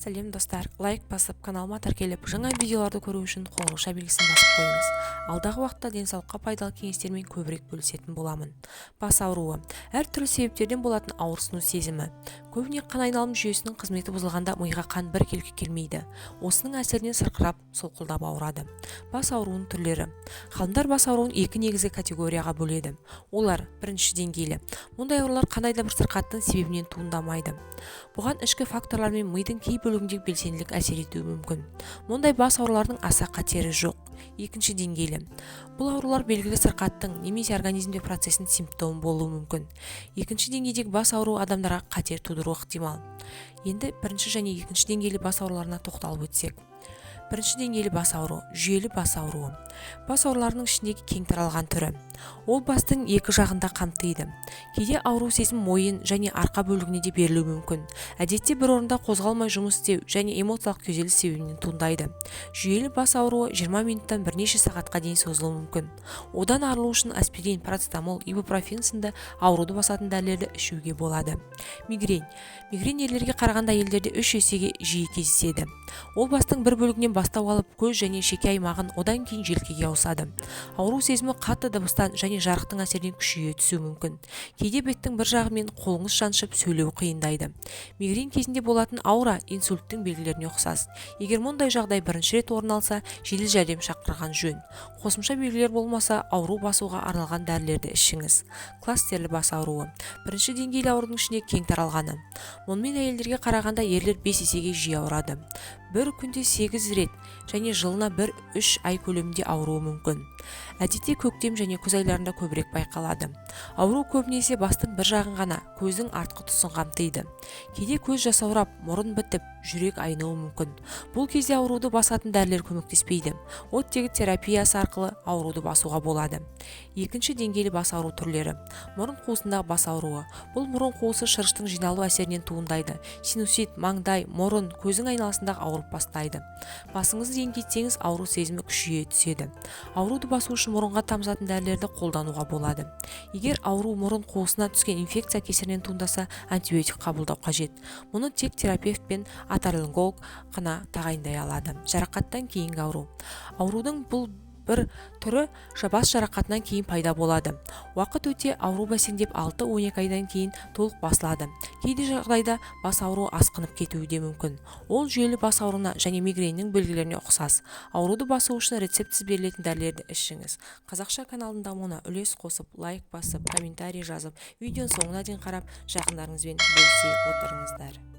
Сәлем достар, лайк басып каналыма тіркеліп жаңа видеоларды көру үшін қоңырауша белгісін басып қойыңыз. Алдағы уақытта денсаулыққа пайдалы кеңестермен көбірек бөлісетін боламын. Бас ауруы әртүрлі себептерден болатын ауырсыну сезімі. Көбіне қан айналым жүйесінің қызметі бұзылғанда миға қан біркелкі келмейді. Осының әсерінен сырқырап, солқылдап ауырады. Бас ауруының түрлері. Ғалымдар бас ауруын екі негізгі категорияға бөледі. Олар бірінші деңгейлі. Мұндай аурулар қандай да бір сырқаттың себебінен туындамайды. Бұған ішкі факторлар мен мидың кей бөлігінде белсенділік әсер етуі мүмкін. Мұндай бас аурулардың аса қатері жоқ. Екінші деңгейлі. Бұл аурулар белгілі сырқаттың немесе организмде процесінің симптомы болуы мүмкін. Екінші деңгейдегі бас ауруы адамдарға қатер тудыруы ықтимал. Енді бірінші және екінші деңгейлі бас ауруларына тоқталып өтсек. Бірінші деңгейлі бас ауруы, жүйелі бас ауруы. Бас ауруларының ішіндегі кең таралған түрі. Ол бастың екі жағында қамтиды. Кейде ауру сезім мойын және арқа бөлігіне де берілуі мүмкін. Әдетте бір орында қозғалмай жұмыс істеу және эмоциялық күйзеліс себебінен туындайды. Жүйелі бас ауруы 20 минуттан бірнеше сағатқа дейін созылуы мүмкін. Одан арылу үшін аспирин, парацетамол, ибупрофен сынды ауруды басатын дәрілерді ішуге болады. Мигрень. Мигрень ерлерге қарағанда әйелдерде 3 есеге жиі кездеседі. Ол бастың бір бөлігінен бастау алып, көз және шеке аймағын, одан кейін желкеге ауысады. Ауру сезімі қатты дыбыстан және жарықтың әсерінен күшейе түсуі мүмкін. Кейде беттің бір жағымен қолыңыз шаншып сөйлеу қиындайды. Мигрень кезінде болатын аура инсульттің белгілеріне ұқсас. Егер мұндай жағдай бірінші рет орын алса, жедел жәрдем шақырған жөн. Қосымша белгілер болмаса, ауру басуға арналған дәрілерді ішіңіз. Кластерлі бас ауруы. Бірінші деңгейлі аурудың ішінде кең таралғаны. Мұнымен әйелдерге қарағанда ерлер 5 есеге жиі ауырады. Бір күнде 8 рет және жылына 1-3 ай көлемінде ауруы мүмкін. Әдетте көктем және күз айларында көбірек байқалады. Ауру көбінесе бастың бір жағын ғана, көздің артқы тұсын қамтиды. Кейде көз жасаурап, мұрын бітіп, жүрек айнуы мүмкін. Бұл кезде ауруды басатын дәрілер көмектеспейді. Оттегі терапиясы арқылы ауруды басуға болады. Екінші деңгейлі бас ауру түрлері. Мұрын қуысындағы бас ауруы. Бұл мұрын қуысы шырыштың жиналу әсерінен туындайды. Синусит, маңдай, мұрын, көздің айналасындағы ауырып бастайды. Басыңызды еңкейтсеңіз, ауру сезімі күшейе түседі. Ауруды басу үшін мұрынға тамызатын дәрілерді қолдануға болады. Егер ауру мұрын қуысына түскен инфекция кесірінен туындаса, антибиотик қабылдау қажет. Мұны тек терапевт пен отоларинголог қана тағайындай алады. Жарақаттан кейінгі ауру. Аурудың бұл бір түрі бас жарақатынан кейін пайда болады. Уақыт өте ауру бәсеңдеп 6-12 айдан кейін толық басылады. Кейде жағдайда бас ауруы асқынып кетуі де мүмкін. Ол жүйелі бас ауруына және мигреннің белгілеріне ұқсас. Ауруды басу үшін рецептсіз берілетін дәрілерді ішіңіз. Қазақша каналының дамуына үлес қосып, лайк басып, комментарий жазып, видеоның соңына дейін қарап, жақындарыңызбен бөлісе отырыңыздар.